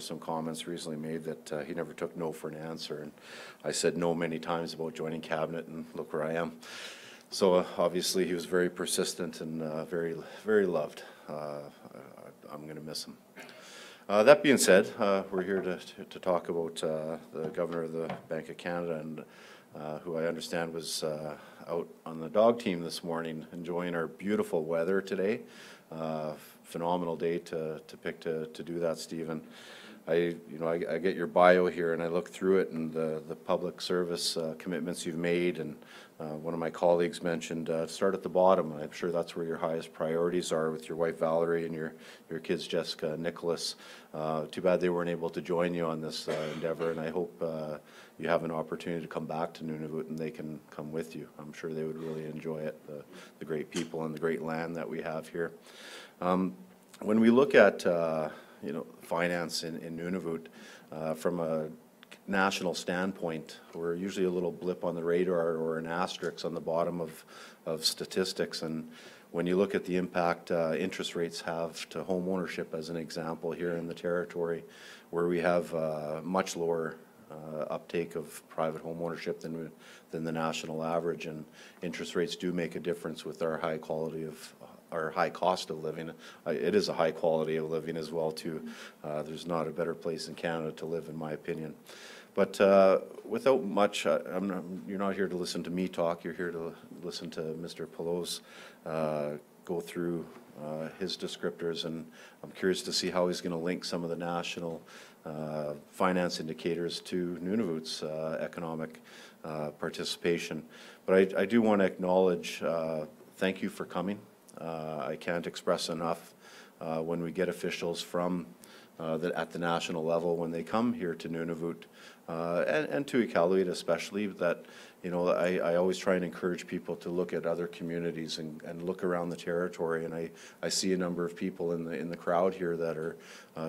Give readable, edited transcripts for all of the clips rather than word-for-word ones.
some comments recently made that he never took no for an answer, and I said no many times about joining cabinet, and look where I am. So obviously he was very persistent and very, very loved. I'm going to miss him. That being said, we're here to talk about the Governor of the Bank of Canada, and who I understand was out on the dog team this morning enjoying our beautiful weather today. Phenomenal day to pick to do that, Stephen. I get your bio here and I look through it, and the public service commitments you've made, and one of my colleagues mentioned start at the bottom. I'm sure that's where your highest priorities are with your wife Valerie and your kids Jessica and Nicholas. Too bad they weren't able to join you on this endeavor, and I hope you have an opportunity to come back to Nunavut and they can come with you. I'm sure they would really enjoy it, the great people and the great land that we have here. When we look at finance in Nunavut from a national standpoint, we're usually a little blip on the radar or an asterisk on the bottom of statistics. And when you look at the impact interest rates have to home ownership, as an example, here in the territory, where we have much lower uptake of private home ownership than the national average, and interest rates do make a difference with our high quality of our high cost of living. It is a high quality of living as well too. There's not a better place in Canada to live, in my opinion. But without much, you're not here to listen to me talk. You're here to listen to Mr. Poloz go through his descriptors, and I'm curious to see how he's going to link some of the national finance indicators to Nunavut's economic participation. But I do want to acknowledge, thank you for coming. I can't express enough when we get officials from at the national level, when they come here to Nunavut and to Iqaluit especially, that I always try and encourage people to look at other communities and look around the territory. And I see a number of people in the crowd here that are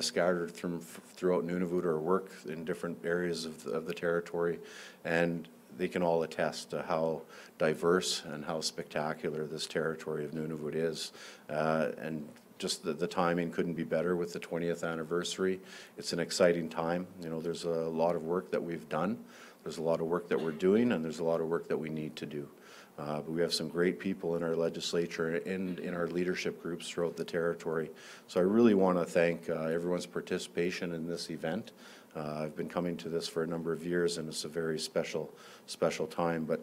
scattered throughout Nunavut or work in different areas of the territory, and they can all attest to how diverse and how spectacular this territory of Nunavut is. And just the timing couldn't be better with the 20th anniversary. It's an exciting time. There's a lot of work that we've done. There's a lot of work that we're doing, and there's a lot of work that we need to do. But we have some great people in our legislature and in our leadership groups throughout the territory. So I really want to thank everyone's participation in this event. I've been coming to this for a number of years, and it's a very special time. But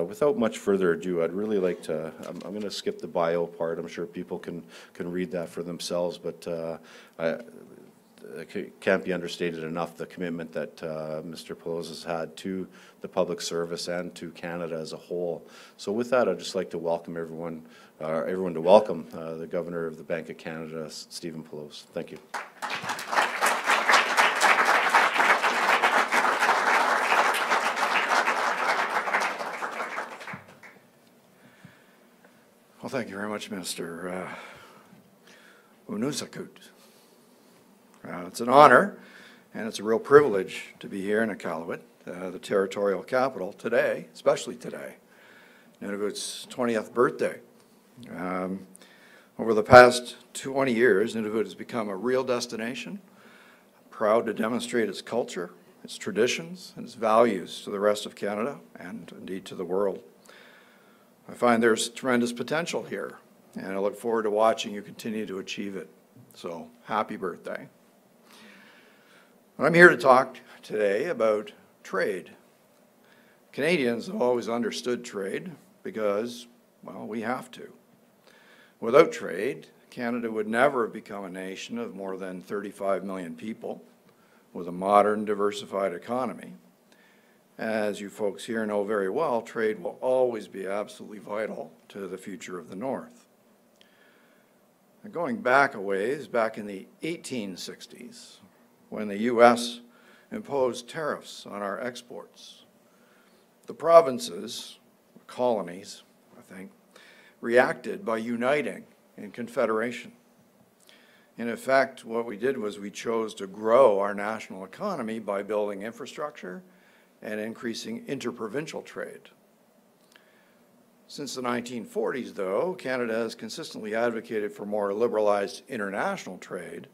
without much further ado, I'd really like to, I'm going to skip the bio part. I'm sure people can read that for themselves, but it can't be understated enough, the commitment that Mr. Poloz has had to the public service and to Canada as a whole. So with that, I'd just like to welcome everyone to welcome the Governor of the Bank of Canada, Stephen Poloz. Thank you. Well, thank you very much, Mr. Unusakut. It's an honor, and it's a real privilege to be here in Iqaluit, the territorial capital, today, especially today, Nunavut's 20th birthday. Over the past 20 years, Nunavut has become a real destination, proud to demonstrate its culture, its traditions, and its values to the rest of Canada, and indeed to the world. I find there's tremendous potential here, and I look forward to watching you continue to achieve it. So, happy birthday. I'm here to talk today about trade. Canadians have always understood trade because, well, we have to. Without trade, Canada would never have become a nation of more than 35 million people with a modern, diversified economy. As you folks here know very well, trade will always be absolutely vital to the future of the North. Now, going back a ways, back in the 1860s, when the U.S. imposed tariffs on our exports, the provinces, colonies, I think, reacted by uniting in confederation. In effect, what we did was we chose to grow our national economy by building infrastructure and increasing interprovincial trade. Since the 1940s, though, Canada has consistently advocated for more liberalized international trade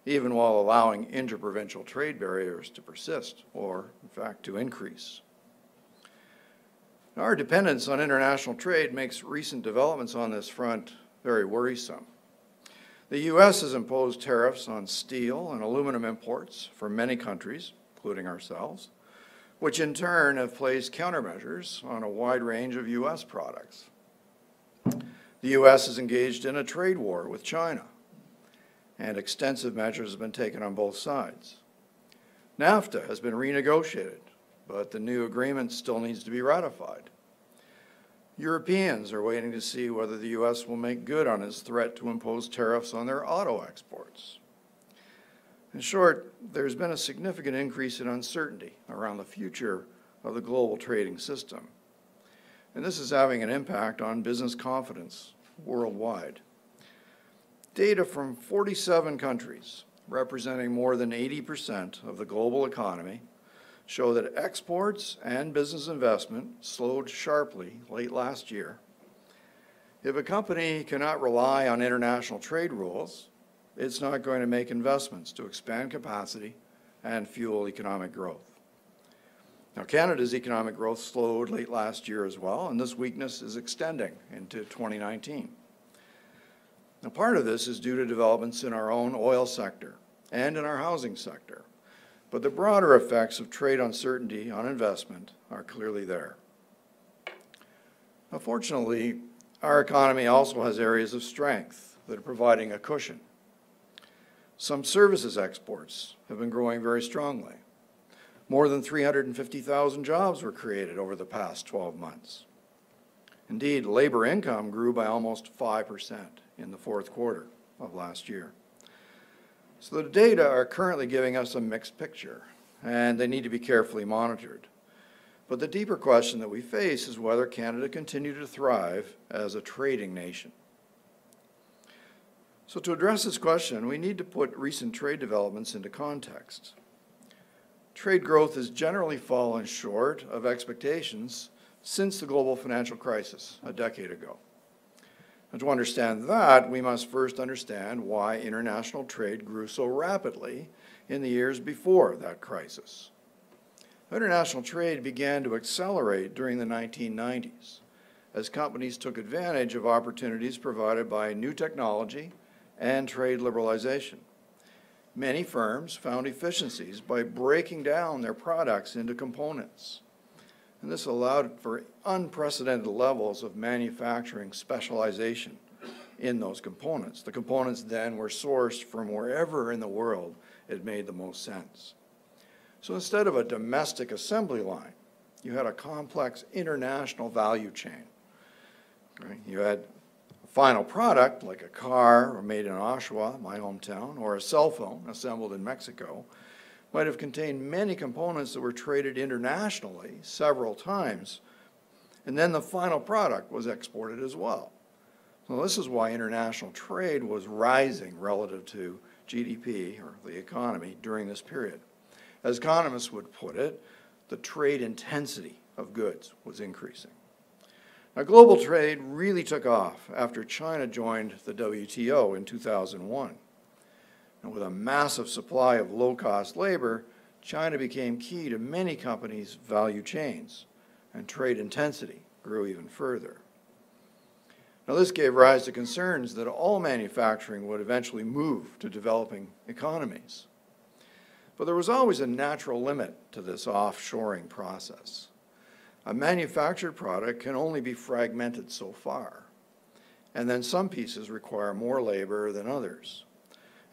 even while allowing interprovincial trade barriers to persist or, in fact, to increase. Our dependence on international trade makes recent developments on this front very worrisome. The U.S. has imposed tariffs on steel and aluminum imports from many countries, including ourselves, which in turn have placed countermeasures on a wide range of U.S. products. The U.S. is engaged in a trade war with China, and extensive measures have been taken on both sides. NAFTA has been renegotiated, but the new agreement still needs to be ratified. Europeans are waiting to see whether the U.S. will make good on its threat to impose tariffs on their auto exports. In short, there's been a significant increase in uncertainty around the future of the global trading system. And this is having an impact on business confidence worldwide. Data from 47 countries, representing more than 80% of the global economy, show that exports and business investment slowed sharply late last year. If a company cannot rely on international trade rules, it's not going to make investments to expand capacity and fuel economic growth. Now, Canada's economic growth slowed late last year as well, and this weakness is extending into 2019. Now, part of this is due to developments in our own oil sector and in our housing sector, but the broader effects of trade uncertainty on investment are clearly there. Now, fortunately, our economy also has areas of strength that are providing a cushion. Some services exports have been growing very strongly. More than 350,000 jobs were created over the past 12 months. Indeed, labor income grew by almost 5% in the fourth quarter of last year. So the data are currently giving us a mixed picture, and they need to be carefully monitored. But the deeper question that we face is whether Canada continue to thrive as a trading nation. So to address this question, we need to put recent trade developments into context. Trade growth has generally fallen short of expectations since the global financial crisis a decade ago. And to understand that, we must first understand why international trade grew so rapidly in the years before that crisis. International trade began to accelerate during the 1990s as companies took advantage of opportunities provided by new technology and trade liberalization. Many firms found efficiencies by breaking down their products into components. And this allowed for unprecedented levels of manufacturing specialization in those components. The components then were sourced from wherever in the world it made the most sense. So instead of a domestic assembly line, you had a complex international value chain. Right? You had a final product, like a car or made in Oshawa, my hometown, or a cell phone assembled in Mexico, might have contained many components that were traded internationally several times, and then the final product was exported as well. So this is why international trade was rising relative to GDP, or the economy, during this period. As economists would put it, the trade intensity of goods was increasing. Now, global trade really took off after China joined the WTO in 2001. And with a massive supply of low-cost labor, China became key to many companies' value chains, and trade intensity grew even further. Now, this gave rise to concerns that all manufacturing would eventually move to developing economies. But there was always a natural limit to this offshoring process. A manufactured product can only be fragmented so far, and then some pieces require more labor than others.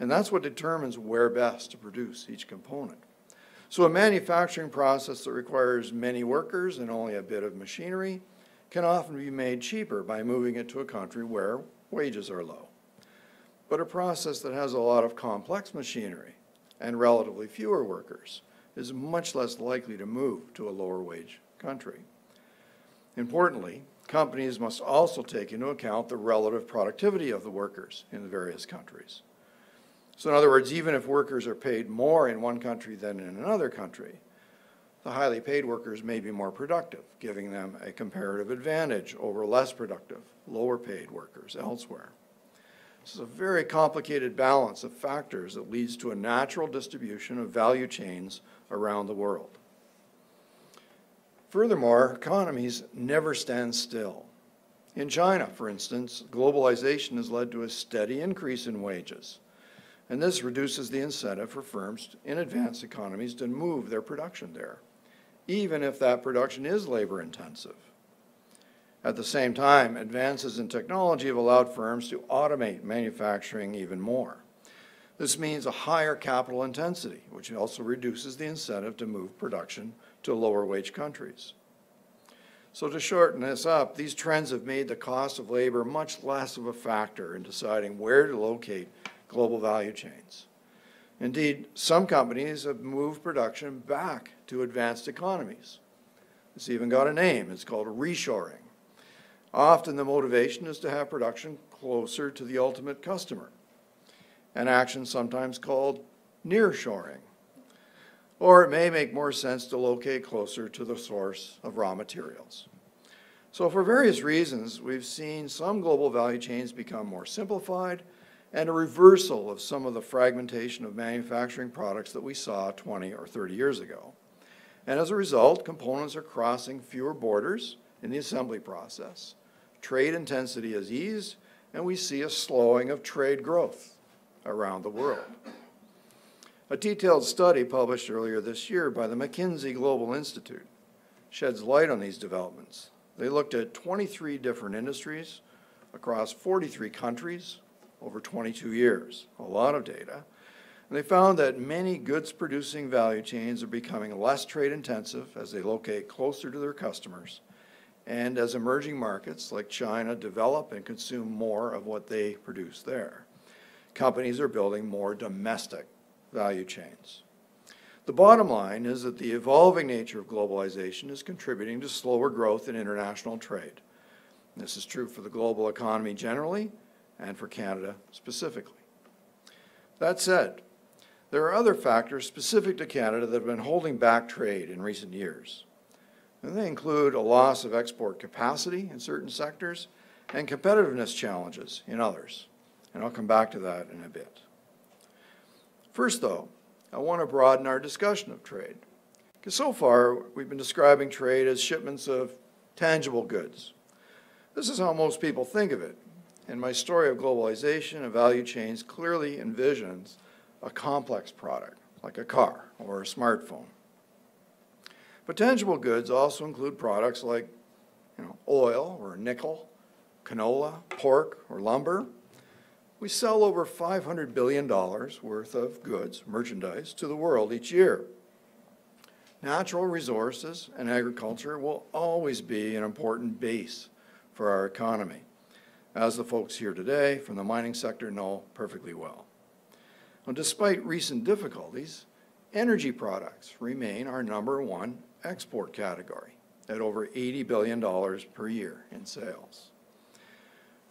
And that's what determines where best to produce each component. So a manufacturing process that requires many workers and only a bit of machinery can often be made cheaper by moving it to a country where wages are low. But a process that has a lot of complex machinery and relatively fewer workers is much less likely to move to a lower wage country. Importantly, companies must also take into account the relative productivity of the workers in the various countries. So in other words, even if workers are paid more in one country than in another country, the highly paid workers may be more productive, giving them a comparative advantage over less productive, lower paid workers elsewhere. This is a very complicated balance of factors that leads to a natural distribution of value chains around the world. Furthermore, economies never stand still. In China, for instance, globalization has led to a steady increase in wages, and this reduces the incentive for firms in advanced economies to move their production there, even if that production is labor-intensive. At the same time, advances in technology have allowed firms to automate manufacturing even more. This means a higher capital intensity, which also reduces the incentive to move production to lower-wage countries. So to shorten this up, these trends have made the cost of labor much less of a factor in deciding where to locate global value chains. Indeed, some companies have moved production back to advanced economies. It's even got a name. It's called reshoring. Often the motivation is to have production closer to the ultimate customer, an action sometimes called nearshoring. Or it may make more sense to locate closer to the source of raw materials. So for various reasons, we've seen some global value chains become more simplified and a reversal of some of the fragmentation of manufacturing products that we saw 20 or 30 years ago. And as a result, components are crossing fewer borders in the assembly process. Trade intensity has eased, and we see a slowing of trade growth around the world. A detailed study published earlier this year by the McKinsey Global Institute sheds light on these developments. They looked at 23 different industries across 43 countries over 22 years, a lot of data. And they found that many goods-producing value chains are becoming less trade-intensive as they locate closer to their customers, and as emerging markets like China develop and consume more of what they produce there. Companies are building more domestic value chains. The bottom line is that the evolving nature of globalization is contributing to slower growth in international trade. This is true for the global economy generally and for Canada specifically. That said, there are other factors specific to Canada that have been holding back trade in recent years. And they include a loss of export capacity in certain sectors and competitiveness challenges in others. And I'll come back to that in a bit. First, though, I want to broaden our discussion of trade. Because so far, we've been describing trade as shipments of tangible goods. This is how most people think of it. And my story of globalization and value chains clearly envisions a complex product, like a car or a smartphone. But tangible goods also include products like oil or nickel, canola, pork, or lumber. We sell over $500 billion worth of goods, merchandise, to the world each year. Natural resources and agriculture will always be an important base for our economy, as the folks here today from the mining sector know perfectly well. Now, despite recent difficulties, energy products remain our #1 export category at over $80 billion per year in sales.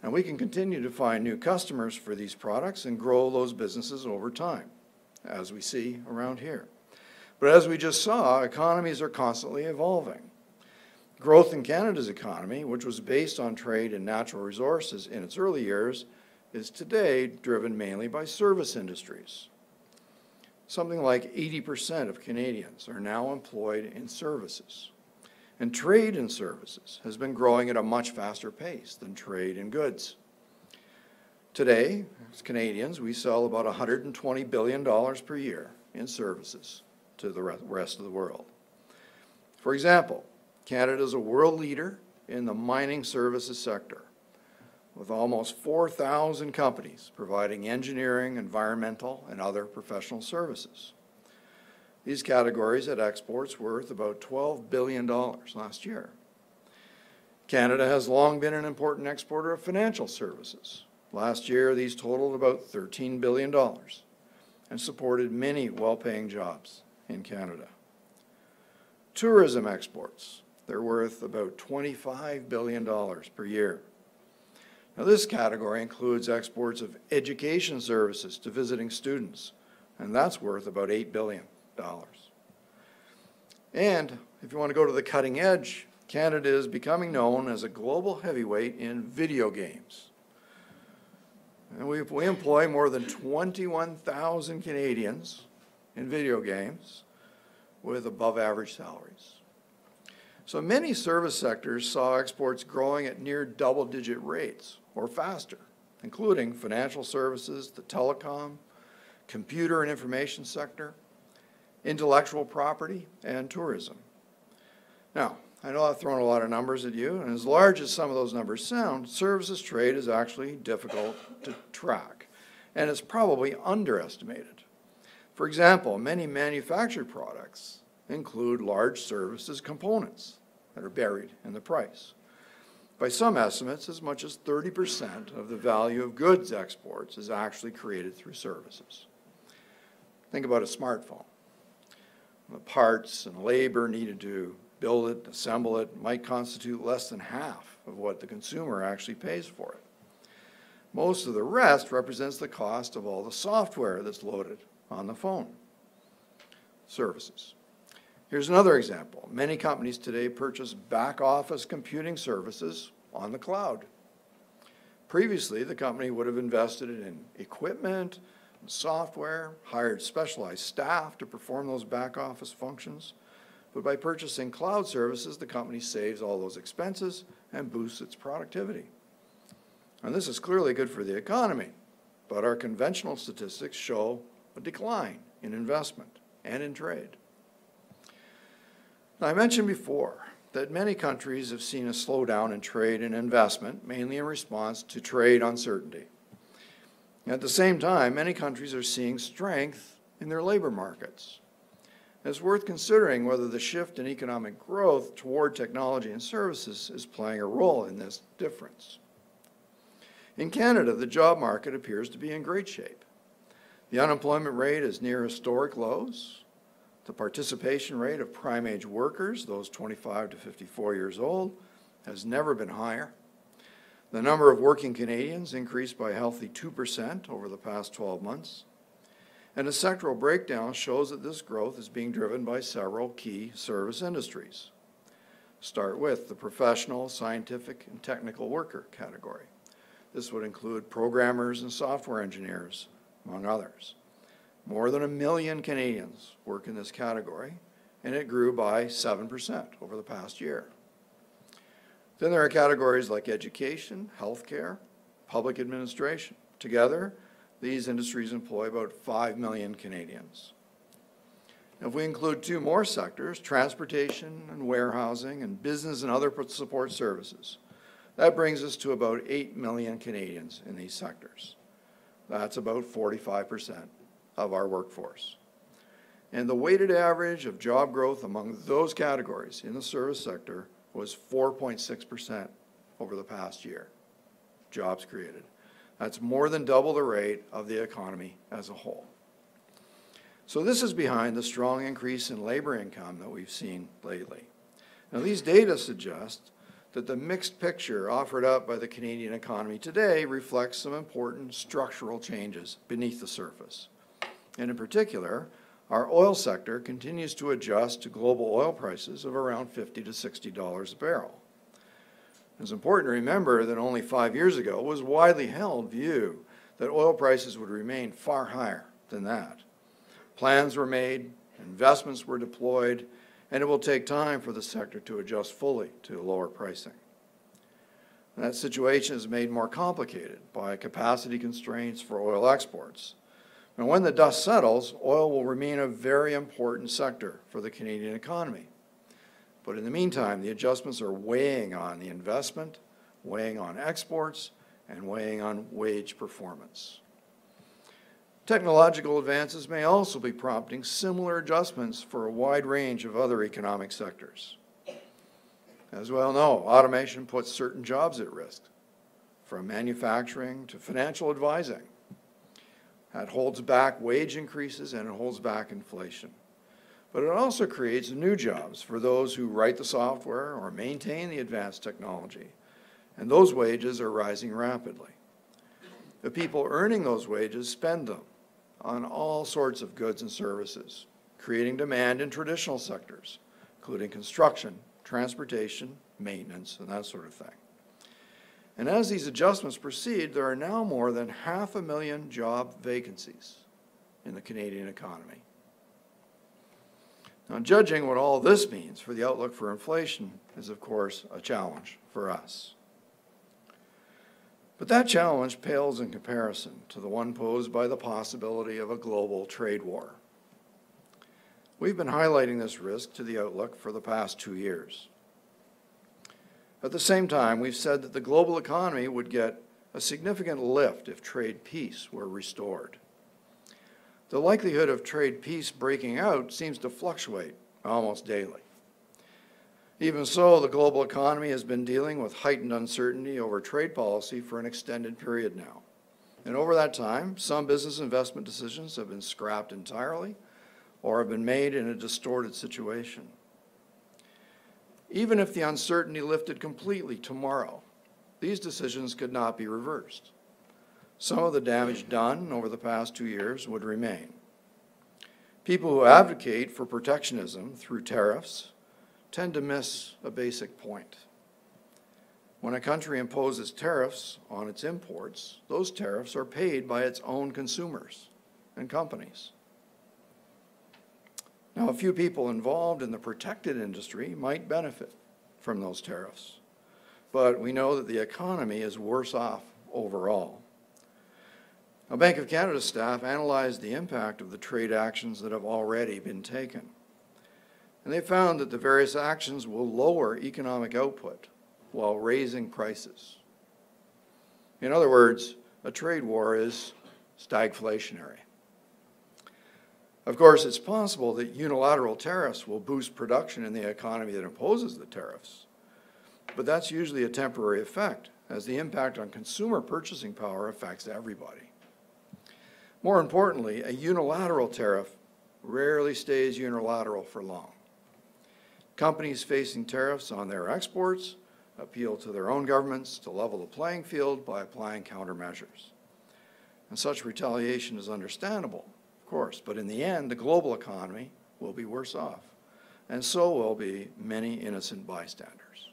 And we can continue to find new customers for these products and grow those businesses over time, as we see around here. But as we just saw, economies are constantly evolving. Growth in Canada's economy, which was based on trade and natural resources in its early years, is today driven mainly by service industries. Something like 80% of Canadians are now employed in services. And trade in services has been growing at a much faster pace than trade in goods. Today, as Canadians, we sell about $120 billion per year in services to the rest of the world. For example, Canada is a world leader in the mining services sector, with almost 4,000 companies providing engineering, environmental, and other professional services. These categories had exports worth about $12 billion last year. Canada has long been an important exporter of financial services. Last year, these totaled about $13 billion and supported many well-paying jobs in Canada. Tourism exports, they're worth about $25 billion per year. Now, this category includes exports of education services to visiting students, and that's worth about $8 billion. And if you want to go to the cutting edge, Canada is becoming known as a global heavyweight in video games. And we employ more than 21,000 Canadians in video games with above average salaries. So many service sectors saw exports growing at near double-digit rates or faster, including financial services, the telecom, computer and information sector, intellectual property, and tourism. Now, I know I've thrown a lot of numbers at you, and as large as some of those numbers sound, services trade is actually difficult to track, and it's probably underestimated. For example, many manufactured products include large services components that are buried in the price. By some estimates, as much as 30% of the value of goods exports is actually created through services. Think about a smartphone. The parts and labor needed to build it, assemble it, might constitute less than half of what the consumer actually pays for it. Most of the rest represents the cost of all the software that's loaded on the phone. Services. Here's another example. Many companies today purchase back-office computing services on the cloud. Previously, the company would have invested in equipment, software, hired specialized staff to perform those back-office functions. But by purchasing cloud services, the company saves all those expenses and boosts its productivity. And this is clearly good for the economy, but our conventional statistics show a decline in investment and in trade. Now, I mentioned before that many countries have seen a slowdown in trade and investment, mainly in response to trade uncertainty. At the same time, many countries are seeing strength in their labor markets. It's worth considering whether the shift in economic growth toward technology and services is playing a role in this difference. In Canada, the job market appears to be in great shape. The unemployment rate is near historic lows. The participation rate of prime-age workers, those 25 to 54 years old, has never been higher. The number of working Canadians increased by a healthy 2% over the past 12 months. And a sectoral breakdown shows that this growth is being driven by several key service industries. Start with the professional, scientific, and technical worker category. This would include programmers and software engineers, among others. More than 1 million Canadians work in this category, and it grew by 7% over the past year. Then there are categories like education, healthcare, public administration. Together, these industries employ about 5 million Canadians. If we include two more sectors, transportation and warehousing and business and other support services, that brings us to about 8 million Canadians in these sectors. That's about 45% of our workforce. And the weighted average of job growth among those categories in the service sector was 4.6% over the past year, jobs created. That's more than double the rate of the economy as a whole. So this is behind the strong increase in labor income that we've seen lately. Now, these data suggest that the mixed picture offered up by the Canadian economy today reflects some important structural changes beneath the surface. And in particular, our oil sector continues to adjust to global oil prices of around $50 to $60 a barrel. It's important to remember that only 5 years ago it was widely held view that oil prices would remain far higher than that. Plans were made, investments were deployed, and it will take time for the sector to adjust fully to lower pricing. And that situation is made more complicated by capacity constraints for oil exports. And when the dust settles, oil will remain a very important sector for the Canadian economy. But in the meantime, the adjustments are weighing on the investment, weighing on exports, and weighing on wage performance. Technological advances may also be prompting similar adjustments for a wide range of other economic sectors. As we all know, automation puts certain jobs at risk, from manufacturing to financial advising. That holds back wage increases and it holds back inflation. But it also creates new jobs for those who write the software or maintain the advanced technology. And those wages are rising rapidly. The people earning those wages spend them on all sorts of goods and services, creating demand in traditional sectors, including construction, transportation, maintenance, and that sort of thing. And as these adjustments proceed, there are now more than 500,000 job vacancies in the Canadian economy. Now, judging what all this means for the outlook for inflation is, of course, a challenge for us. But that challenge pales in comparison to the one posed by the possibility of a global trade war. We've been highlighting this risk to the outlook for the past 2 years. At the same time, we've said that the global economy would get a significant lift if trade peace were restored. The likelihood of trade peace breaking out seems to fluctuate almost daily. Even so, the global economy has been dealing with heightened uncertainty over trade policy for an extended period now. And over that time, some business investment decisions have been scrapped entirely or have been made in a distorted situation. Even if the uncertainty lifted completely tomorrow, these decisions could not be reversed. Some of the damage done over the past 2 years would remain. People who advocate for protectionism through tariffs tend to miss a basic point. When a country imposes tariffs on its imports, those tariffs are paid by its own consumers and companies. Now, a few people involved in the protected industry might benefit from those tariffs, but we know that the economy is worse off overall. A Bank of Canada staff analyzed the impact of the trade actions that have already been taken. And they found that the various actions will lower economic output while raising prices. In other words, a trade war is stagflationary. Of course, it's possible that unilateral tariffs will boost production in the economy that imposes the tariffs, but that's usually a temporary effect, as the impact on consumer purchasing power affects everybody. More importantly, a unilateral tariff rarely stays unilateral for long. Companies facing tariffs on their exports appeal to their own governments to level the playing field by applying countermeasures. And such retaliation is understandable, of course, but in the end, the global economy will be worse off, and so will be many innocent bystanders.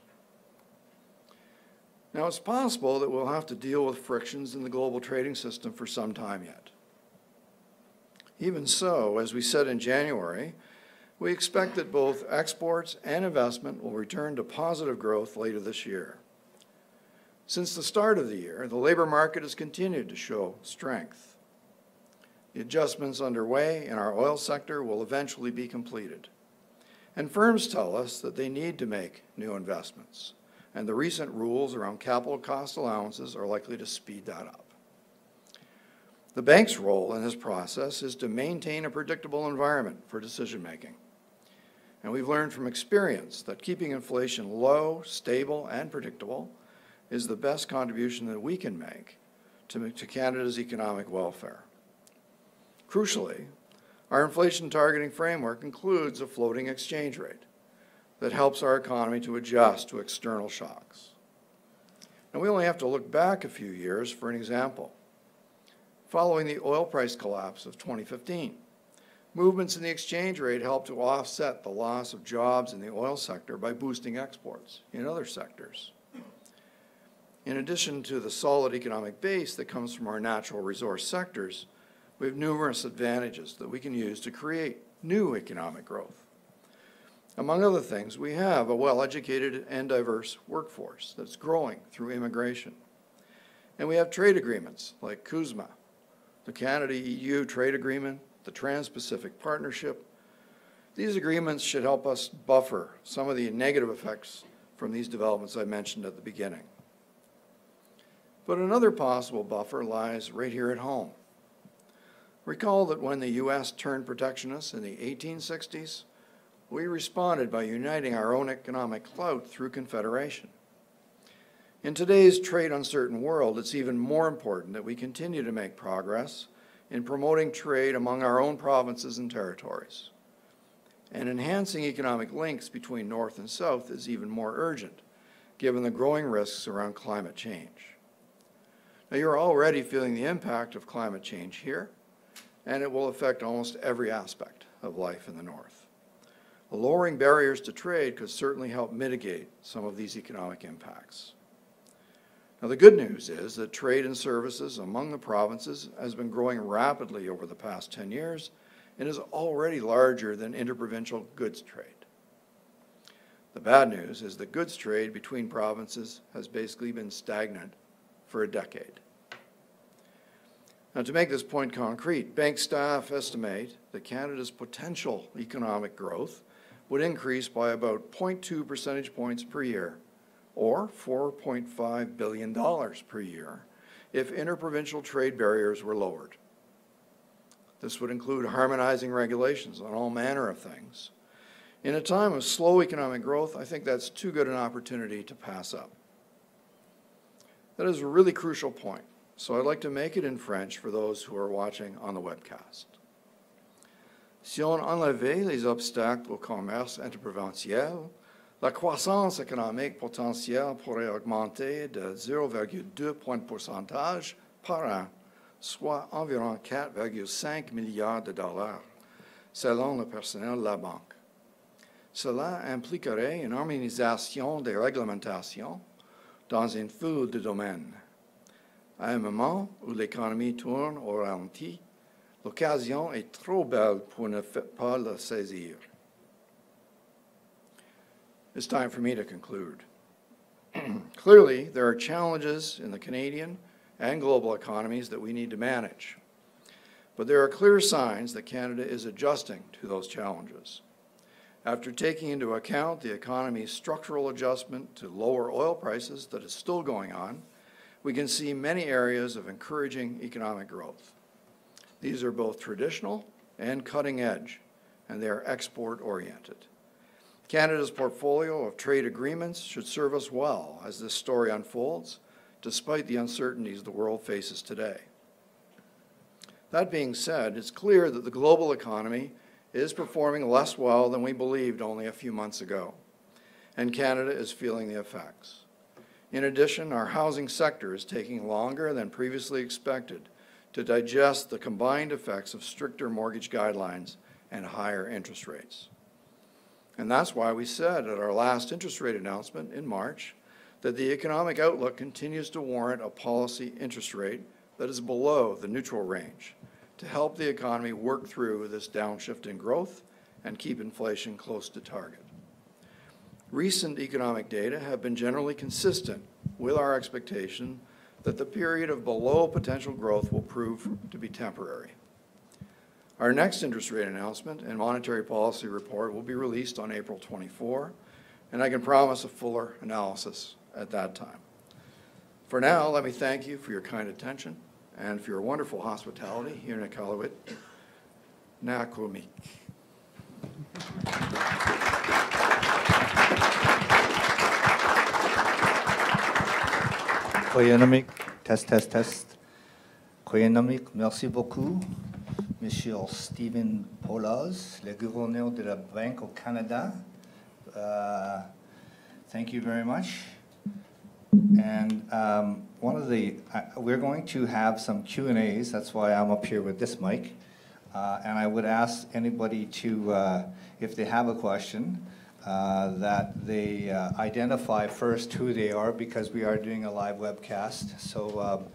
Now, it's possible that we'll have to deal with frictions in the global trading system for some time yet. Even so, as we said in January, we expect that both exports and investment will return to positive growth later this year. Since the start of the year, the labor market has continued to show strength. The adjustments underway in our oil sector will eventually be completed. And firms tell us that they need to make new investments, and the recent rules around capital cost allowances are likely to speed that up. The bank's role in this process is to maintain a predictable environment for decision-making. And we've learned from experience that keeping inflation low, stable, and predictable is the best contribution that we can make to Canada's economic welfare. Crucially, our inflation targeting framework includes a floating exchange rate that helps our economy to adjust to external shocks. And we only have to look back a few years for an example. Following the oil price collapse of 2015, movements in the exchange rate helped to offset the loss of jobs in the oil sector by boosting exports in other sectors. In addition to the solid economic base that comes from our natural resource sectors, we have numerous advantages that we can use to create new economic growth. Among other things, we have a well-educated and diverse workforce that's growing through immigration. And we have trade agreements like CUSMA, the Canada-EU trade agreement, the Trans-Pacific Partnership. These agreements should help us buffer some of the negative effects from these developments I mentioned at the beginning. But another possible buffer lies right here at home. Recall that when the U.S. turned protectionist in the 1860s, we responded by uniting our own economic clout through confederation. In today's trade uncertain world, it's even more important that we continue to make progress in promoting trade among our own provinces and territories. And enhancing economic links between North and South is even more urgent, given the growing risks around climate change. Now, you're already feeling the impact of climate change here, and it will affect almost every aspect of life in the North. Lowering barriers to trade could certainly help mitigate some of these economic impacts. Now, the good news is that trade and services among the provinces has been growing rapidly over the past 10 years and is already larger than interprovincial goods trade. The bad news is that goods trade between provinces has basically been stagnant for a decade. Now, to make this point concrete, bank staff estimate that Canada's potential economic growth would increase by about 0.2 percentage points per year, or $4.5 billion per year, if interprovincial trade barriers were lowered. This would include harmonizing regulations on all manner of things. In a time of slow economic growth, I think that's too good an opportunity to pass up. That is a really crucial point, so I'd like to make it in French for those who are watching on the webcast. Si on enlevait les obstacles au commerce interprovincial, la croissance économique potentielle pourrait augmenter de 0,2 points de pourcentage par an, soit environ 4,5 milliards de dollars, selon le personnel de la banque. Cela impliquerait une harmonisation des réglementations dans une foule de domaines. À un moment où l'économie tourne au ralenti, l'occasion est trop belle pour ne pas la saisir. It's time for me to conclude. Clearly, there are challenges in the Canadian and global economies that we need to manage. But there are clear signs that Canada is adjusting to those challenges. After taking into account the economy's structural adjustment to lower oil prices that is still going on, we can see many areas of encouraging economic growth. These are both traditional and cutting edge, and they are export-oriented. Canada's portfolio of trade agreements should serve us well as this story unfolds, despite the uncertainties the world faces today. That being said, it's clear that the global economy is performing less well than we believed only a few months ago, and Canada is feeling the effects. In addition, our housing sector is taking longer than previously expected to digest the combined effects of stricter mortgage guidelines and higher interest rates. And that's why we said at our last interest rate announcement in March that the economic outlook continues to warrant a policy interest rate that is below the neutral range to help the economy work through this downshift in growth and keep inflation close to target. Recent economic data have been generally consistent with our expectation that the period of below potential growth will prove to be temporary. Our next interest rate announcement and monetary policy report will be released on April 24, and I can promise a fuller analysis at that time. For now, let me thank you for your kind attention and for your wonderful hospitality here in Iqaluit. Nakumik. Koyenomik, test. Koyenomik, merci beaucoup. Monsieur Stephen Poloz, le gouverneur de la Banque au Canada. Thank you very much. And we're going to have some Q&As. That's why I'm up here with this mic. And I would ask anybody to, if they have a question, that they identify first who they are, because we are doing a live webcast. So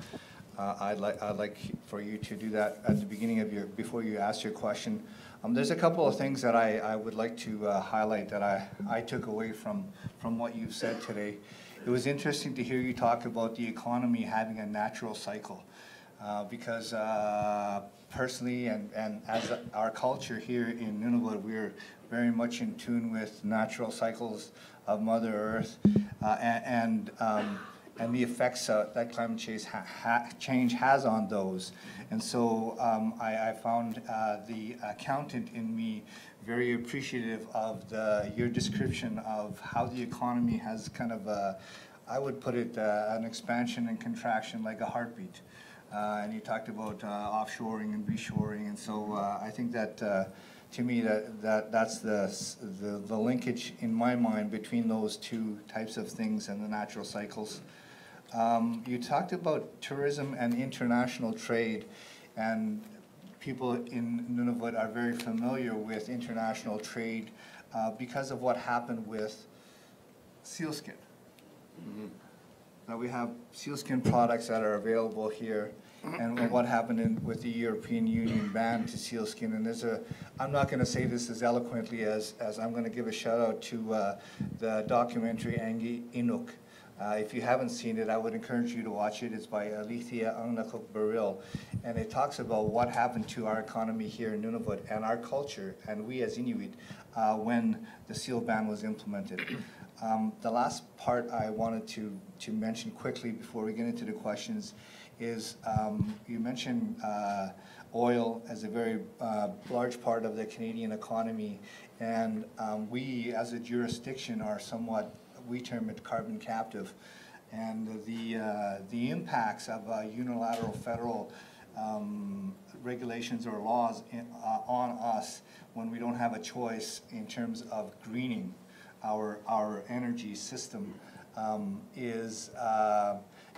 I'd like for you to do that at the beginning of before you ask your question. There's a couple of things that I would like to highlight that I took away from what you've said today. It was interesting to hear you talk about the economy having a natural cycle, because personally and as our culture here in Nunavut, we're very much in tune with natural cycles of Mother Earth and the effects that climate change has on those. And so I found the accountant in me very appreciative of your description of how the economy has kind of, I would put it, an expansion and contraction like a heartbeat. And you talked about offshoring and reshoring, and so I think that to me that's the linkage in my mind between those two types of things and the natural cycles. You talked about tourism and international trade, and people in Nunavut are very familiar with international trade because of what happened with sealskin. that we have sealskin products that are available here, and what happened with the European Union ban to sealskin. And I'm not going to say this as eloquently as I'm going to give a shout out to the documentary Angie Inuk. If you haven't seen it, I would encourage you to watch it. It's by Alethea Angnakuk-Baril, and it talks about what happened to our economy here in Nunavut and our culture, and we as Inuit, when the seal ban was implemented. The last part I wanted to mention quickly before we get into the questions is you mentioned oil as a very large part of the Canadian economy, and we as a jurisdiction are somewhat, we term it carbon captive, and the impacts of unilateral federal regulations or laws on us when we don't have a choice in terms of greening our energy system is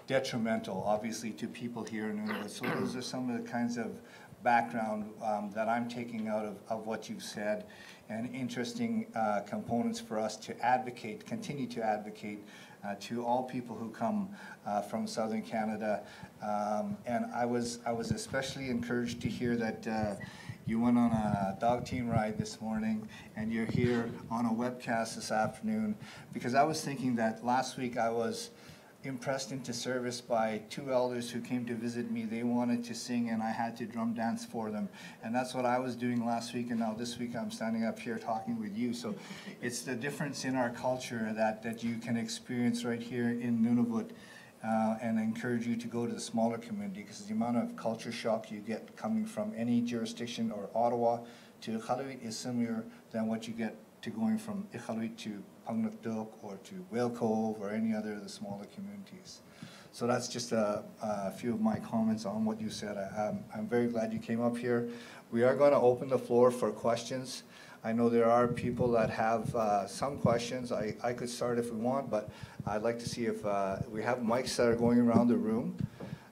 detrimental, obviously, to people here in Nunavut. So those are some of the kinds of background that I'm taking out of what you've said, and interesting components for us to advocate, continue to advocate to all people who come from Southern Canada. And I was especially encouraged to hear that you went on a dog team ride this morning, and you're here on a webcast this afternoon, because I was thinking that last week I was impressed into service by two elders who came to visit me. They wanted to sing, and I had to drum dance for them. And that's what I was doing last week, and now this week I'm standing up here talking with you. So it's the difference in our culture that you can experience right here in Nunavut. And I encourage you to go to the smaller community, because the amount of culture shock you get coming from any jurisdiction or Ottawa to Iqaluit is similar than what you get to going from Iqaluit to Pangnakduk or to Whale Cove or any other of the smaller communities. So that's just a few of my comments on what you said. I'm very glad you came up here. We are going to open the floor for questions. I know there are people that have some questions. I could start if we want, but I'd like to see if we have mics that are going around the room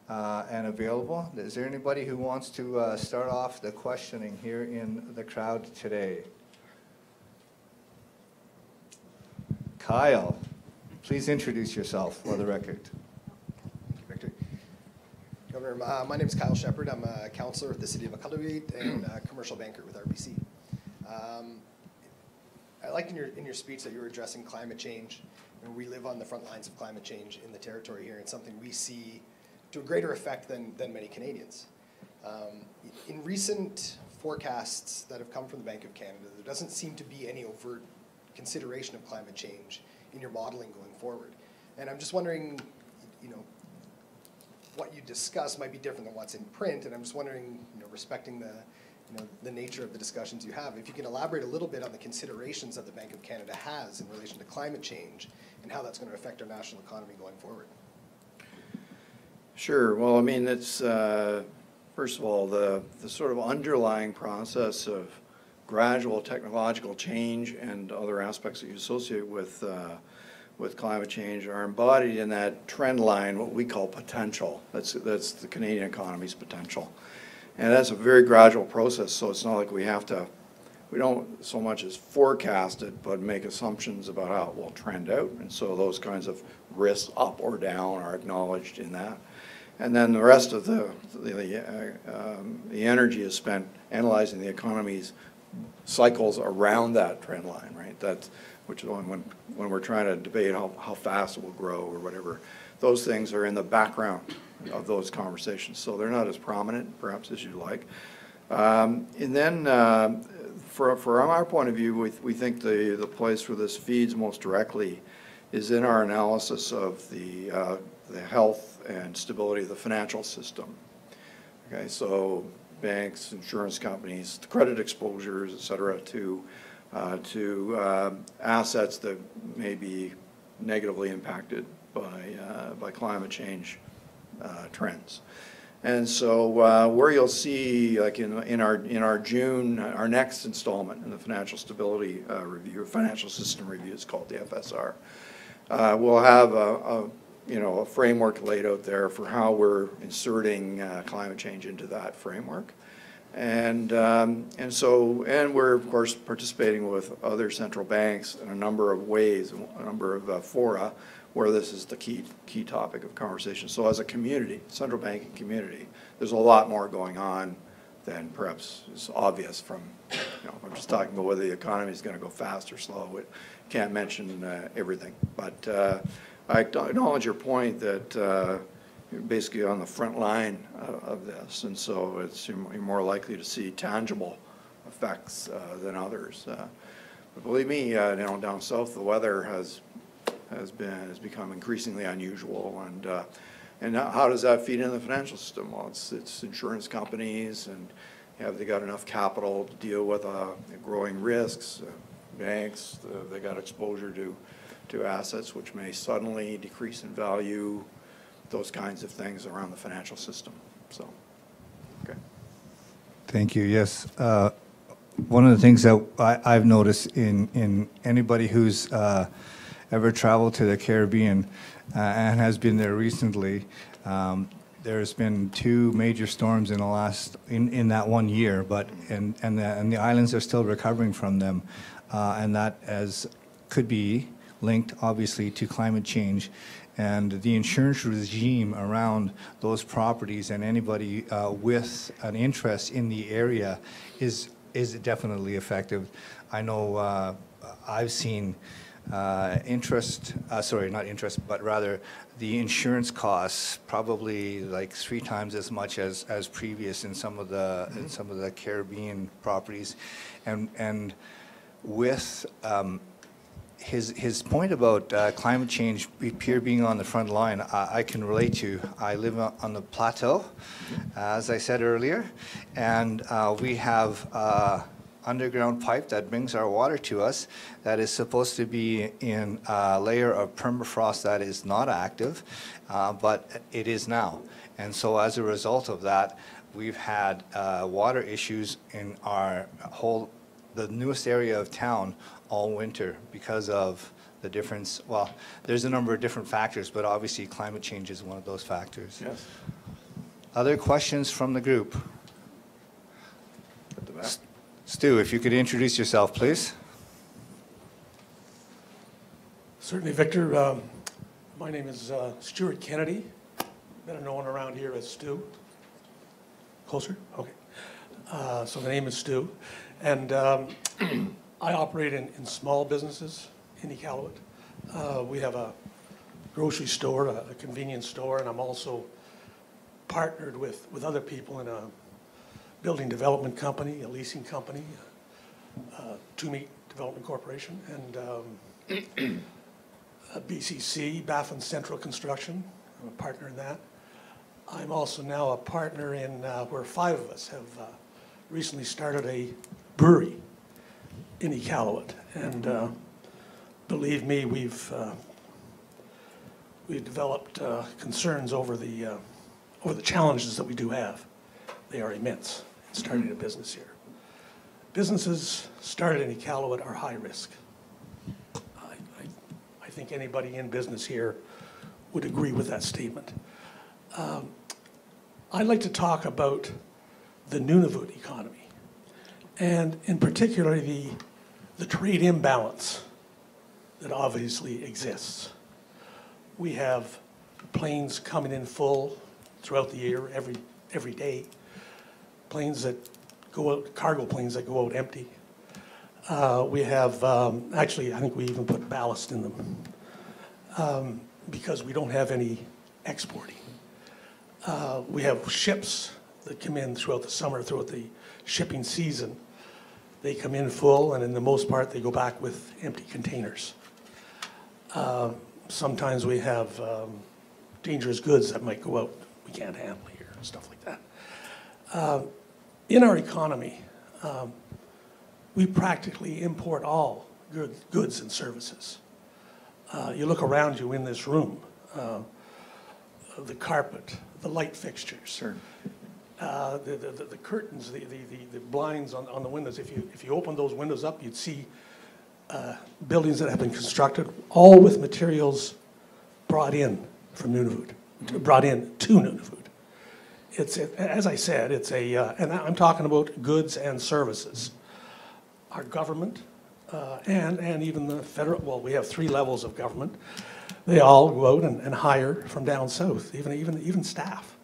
and available. Is there anybody who wants to start off the questioning here in the crowd today? Kyle, please introduce yourself for the record. Thank you, Victor. Governor, my name is Kyle Shepard. I'm a councillor with the City of Iqaluit and a commercial banker with RBC. I liked in your speech that you were addressing climate change, and we live on the front lines of climate change in the territory here. It's something we see to a greater effect than many Canadians. In recent forecasts that have come from the Bank of Canada, there doesn't seem to be any overt consideration of climate change in your modeling going forward. And I'm just wondering, what you discuss might be different than what's in print, and I'm just wondering, respecting the nature of the discussions you have, if you can elaborate a little bit on the considerations that the Bank of Canada has in relation to climate change and how that's going to affect our national economy going forward. Sure. Well, I mean, it's, first of all, the sort of underlying process of gradual technological change and other aspects that you associate with climate change are embodied in that trend line, what we call potential. That's the Canadian economy's potential. And that's a very gradual process, so it's not like we don't so much as forecast it, but make assumptions about how it will trend out. And so those kinds of risks up or down are acknowledged in that. And then the rest of the energy is spent analyzing the economy's cycles around that trend line, right? Which is when we're trying to debate how fast it will grow or whatever. Those things are in the background of those conversations, so they're not as prominent, perhaps, as you'd like. And then, from our point of view, we think the place where this feeds most directly is in our analysis of the health and stability of the financial system. Okay, so banks, insurance companies, credit exposures, et cetera, to assets that may be negatively impacted by climate change trends. And so where you'll see, like in our June, our next installment in the financial stability review, financial system review, it's called the FSR. We'll have a framework laid out there for how we're inserting climate change into that framework. And we're, of course, participating with other central banks in a number of ways, a number of fora, where this is the key topic of conversation. So as a community, central banking community, there's a lot more going on than perhaps is obvious from, I'm just talking about whether the economy is going to go fast or slow. We can't mention everything. But I acknowledge your point that you're basically on the front line of this, and so you're more likely to see tangible effects than others. But believe me, down south, the weather has become increasingly unusual, and how does that feed into the financial system? Well, it's insurance companies, and have they got enough capital to deal with growing risks? Banks, they got exposure to assets which may suddenly decrease in value, those kinds of things around the financial system. So, okay. Thank you. Yes. One of the things that I've noticed in anybody who's ever traveled to the Caribbean and has been there recently, there's been 2 major storms in the last in that 1 year, but and the islands are still recovering from them, and that could be linked obviously to climate change, and the insurance regime around those properties and anybody with an interest in the area is definitely effective. I know I've seen not interest, but rather the insurance costs probably like 3 times as much as previous in some of the Caribbean properties, and with his point about climate change being on the front line, I can relate to. I live on the plateau, as I said earlier, and we have underground pipe that brings our water to us that is supposed to be in a layer of permafrost that is not active, but it is now. And so as a result of that, we've had water issues in the newest area of town all winter because of the difference. Well, there's a number of different factors, but obviously climate change is one of those factors. Yes. Other questions from the group? At the back. Stu, if you could introduce yourself, please. Certainly, Victor. My name is Stuart Kennedy, better known around here as Stu. Closer? Okay. So the name is Stu. And I operate in small businesses in Iqaluit. We have a grocery store, a convenience store, and I'm also partnered with other people in a building development company, a leasing company, Two-Meat Development Corporation, and BCC, Baffin Central Construction. I'm a partner in that. I'm also now a partner in where 5 of us have recently started a brewery in Iqaluit, and believe me, we've developed concerns over the challenges that we do have. They are immense in starting a business here. Businesses started in Iqaluit are high risk. I think anybody in business here would agree with that statement. I'd like to talk about the Nunavut economy, and in particular the trade imbalance that obviously exists. We have planes coming in full throughout the year, every day. Planes that go out, cargo planes that go out empty. We have, actually, I think we even put ballast in them because we don't have any exporting. We have ships that come in throughout the summer, throughout the shipping season. They come in full, and in the most part, they go back with empty containers. Sometimes we have dangerous goods that might go out we can't handle here, and stuff like that. In our economy, we practically import all goods and services. You look around you in this room, the carpet, the light fixtures, Sure. the curtains, the blinds on the windows. If you open those windows up, you'd see buildings that have been constructed, all with materials brought in from Nunavut, brought in to Nunavut. as I said, it's and I'm talking about goods and services. Our government, and even the federal, well, we have 3 levels of government. They all go out and hire from down south, even staff.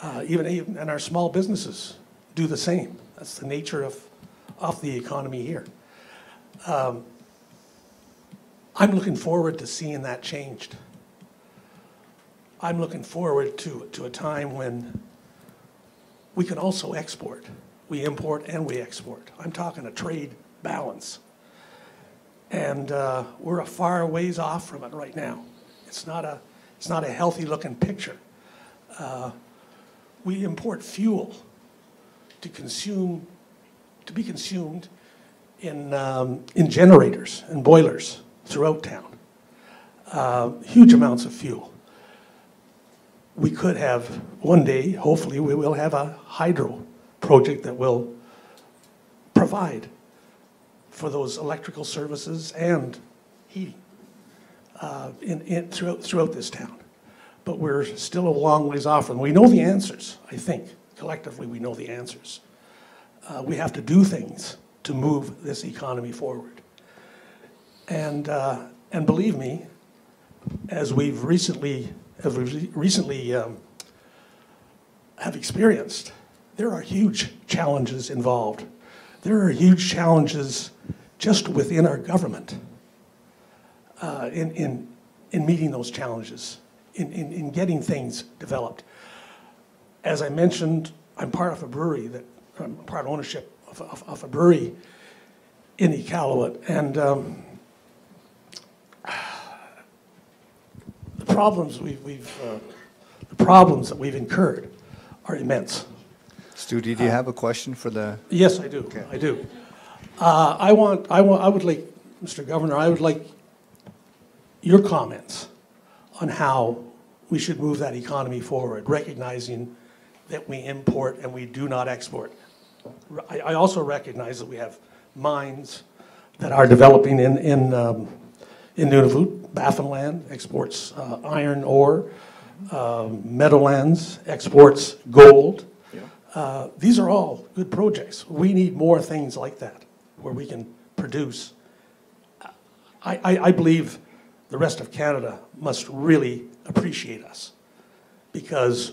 And our small businesses do the same. That's the nature of the economy here. I'm looking forward to seeing that changed. I'm looking forward to a time when we can also export. We import and we export. I'm talking a trade balance. And we're a far ways off from it right now. It's not a healthy looking picture. We import fuel to be consumed in generators and boilers throughout town. Huge amounts of fuel. We could have, one day, hopefully, we will have a hydro project that will provide for those electrical services and heating throughout this town. But we're still a long ways off, and we know the answers, I think. Collectively, we know the answers. We have to do things to move this economy forward. And believe me, as we've recently have experienced, there are huge challenges involved. There are huge challenges just within our government in meeting those challenges, in getting things developed. As I mentioned, I'm part of a brewery I'm part of ownership of a brewery in Iqaluit, and the problems that we've incurred are immense. Stu, did you have a question for the? Yes, I do. Okay. I do. I would like, Mr. Governor, I would like your comments on how we should move that economy forward, recognizing that we import and we do not export. I also recognize that we have mines that are developing in Nunavut. Baffin land exports iron ore. Meadowlands exports gold. Yeah. These are all good projects. We need more things like that where we can produce. I believe the rest of Canada must really appreciate us because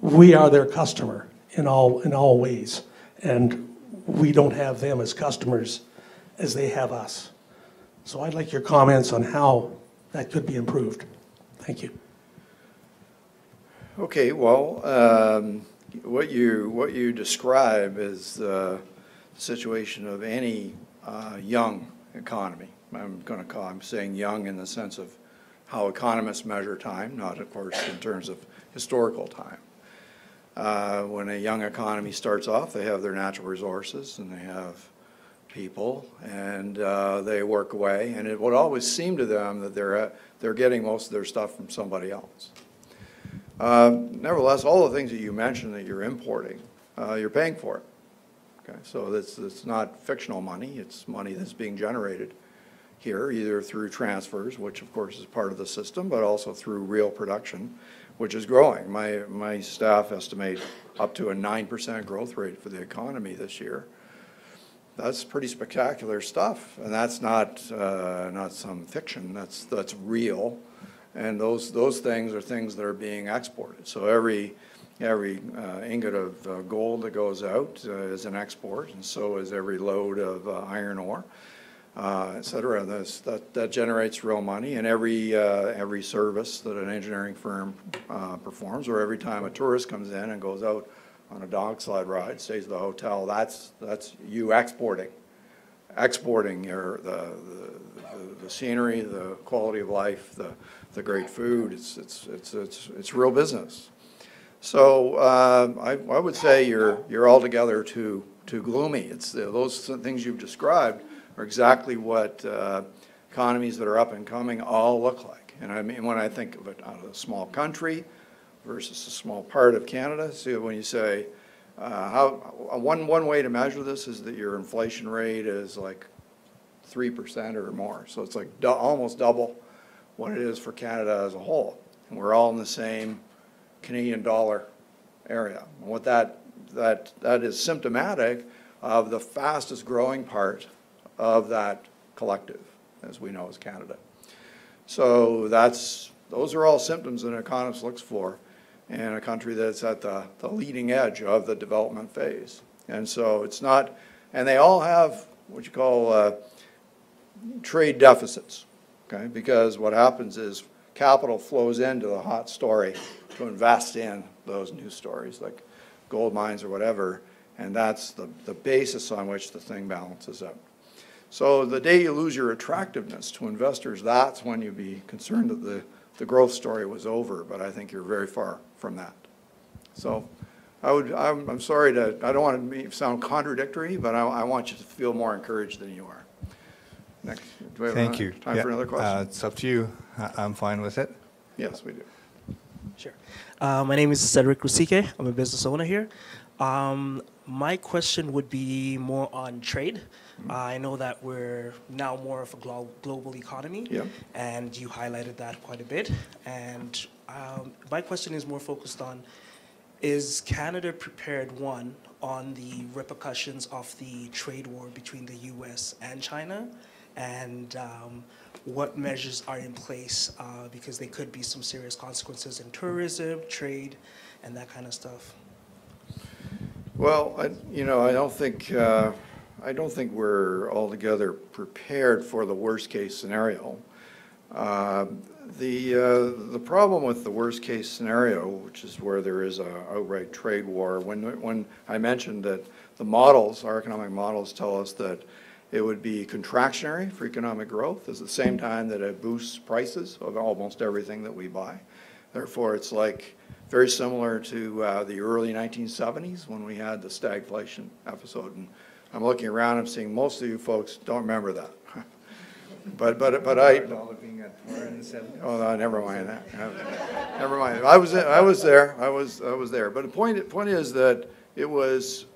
we are their customer in all ways, and we don't have them as customers as they have us. So I'd like your comments on how that could be improved. Thank you. Okay, well, what you describe is the situation of any young economy. I'm saying young in the sense of how economists measure time, not, of course, in terms of historical time. When a young economy starts off, they have their natural resources and they have people, and they work away, and it would always seem to them that they're getting most of their stuff from somebody else. Nevertheless, all the things that you mentioned that you're importing, you're paying for it. Okay, so it's not fictional money, it's money that's being generated here, either through transfers, which of course is part of the system, but also through real production, which is growing. My staff estimate up to a 9% growth rate for the economy this year. That's pretty spectacular stuff, and that's not some fiction. That's real, and those things are things that are being exported. So every ingot of gold that goes out is an export, and so is every load of iron ore, et cetera. That generates real money, and every service that an engineering firm performs, or every time a tourist comes in and goes out on a dog sled ride, stays at the hotel, that's you exporting the scenery, the quality of life, the great food. It's real business. So I would say you're altogether too gloomy. It's those things you've described are exactly what economies that are up and coming all look like. And I mean, when I think of it out of a small country versus a small part of Canada, see, when you say one way to measure this is that your inflation rate is like 3% or more. So it's like almost double what it is for Canada as a whole. And we're all in the same Canadian dollar area. And what that is symptomatic of the fastest growing part of that collective, as we know as Canada. So those are all symptoms that an economist looks for in a country that's at the leading edge of the development phase. And so it's not, and they all have what you call trade deficits, okay? Because what happens is capital flows into the hot story to invest in those new stories like gold mines or whatever, and that's the basis on which the thing balances out. So the day you lose your attractiveness to investors, that's when you'd be concerned that the growth story was over, but I think you're very far from that. So I'm sorry I don't want to sound contradictory, but I want you to feel more encouraged than you are. Next, do we have Thank you. time for another question? It's up to you. I'm fine with it. Yes, we do. Sure. My name is Cedric Rusike. I'm a business owner here. My question would be more on trade. I know that we're now more of a global economy, Yeah. and you highlighted that quite a bit. And my question is more focused on, is Canada prepared, one, on the repercussions of the trade war between the U.S. and China? And what measures are in place, because there could be some serious consequences in tourism, trade, and that kind of stuff. Well, I don't think we're altogether prepared for the worst case scenario. The problem with the worst case scenario, which is where there is an outright trade war, when I mentioned that the models, our economic models, tell us that it would be contractionary for economic growth at the same time that it boosts prices of almost everything that we buy. Therefore, it's like very similar to the early 1970s when we had the stagflation episode. And I'm looking around, I'm seeing most of you folks don't remember that. but I. Oh, no, never mind that. Never mind. I was there. I was there. But the point is that it was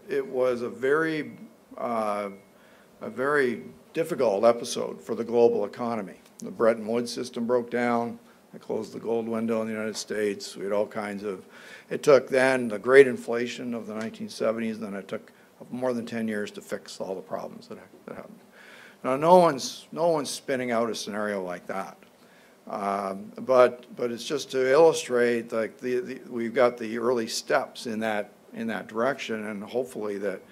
a very difficult episode for the global economy. The Bretton Woods system broke down. It closed the gold window in the United States. We had all kinds of, it took then the great inflation of the 1970s, then it took more than 10 years to fix all the problems that happened. Now, no one's spinning out a scenario like that. But it's just to illustrate, like, we've got the early steps in that direction, and hopefully that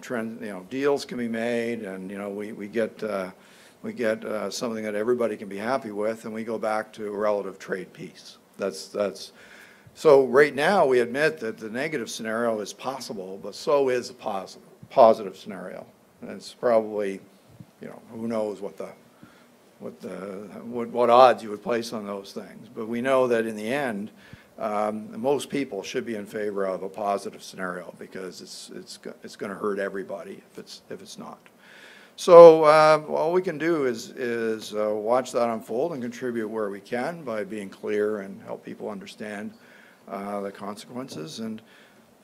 trend, deals can be made, and we get something that everybody can be happy with, and we go back to relative trade peace. So right now we admit that the negative scenario is possible, but so is a positive scenario, and it's probably, who knows what odds you would place on those things. But we know that in the end, most people should be in favor of a positive scenario, because it's going to hurt everybody if it's not. So all we can do is watch that unfold and contribute where we can by being clear and help people understand the consequences.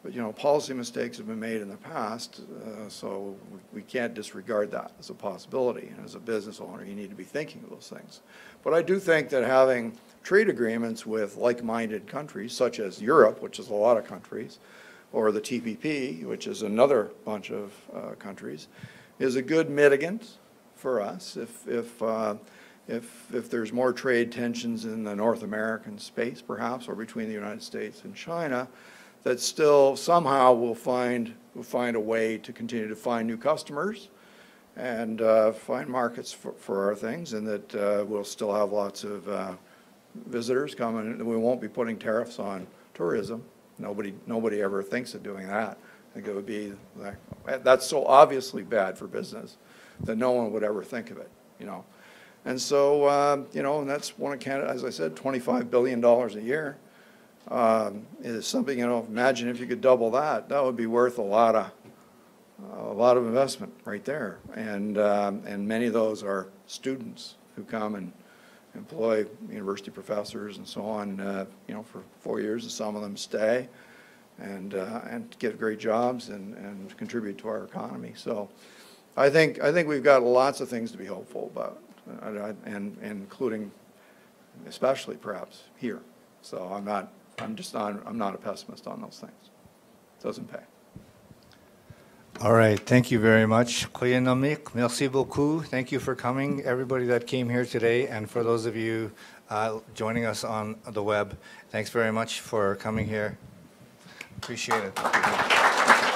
But policy mistakes have been made in the past, so we can't disregard that as a possibility. And as a business owner, you need to be thinking of those things. But I do think that having trade agreements with like-minded countries, such as Europe, which is a lot of countries, or the TPP, which is another bunch of countries, is a good mitigant for us if there's more trade tensions in the North American space, perhaps, or between the United States and China, that still somehow we'll find a way to continue to find new customers and find markets for our things, and that we'll still have lots of visitors coming, and we won't be putting tariffs on tourism. Nobody ever thinks of doing that. I think it would be that's so obviously bad for business that no one would ever think of it, And so, and that's one of Canada, as I said, $25 billion a year is something, imagine if you could double that, that would be worth a lot of investment right there. And many of those are students who come and employ university professors and so on, for 4 years, and some of them stay and get great jobs and contribute to our economy. So I think we've got lots of things to be hopeful about, and including especially perhaps here. So I'm not I'm not a pessimist on those things. Doesn't pay. All right, thank you very much. Koyenomik, merci beaucoup. Thank you for coming, everybody that came here today, and for those of you joining us on the web, thanks very much for coming here. Appreciate it.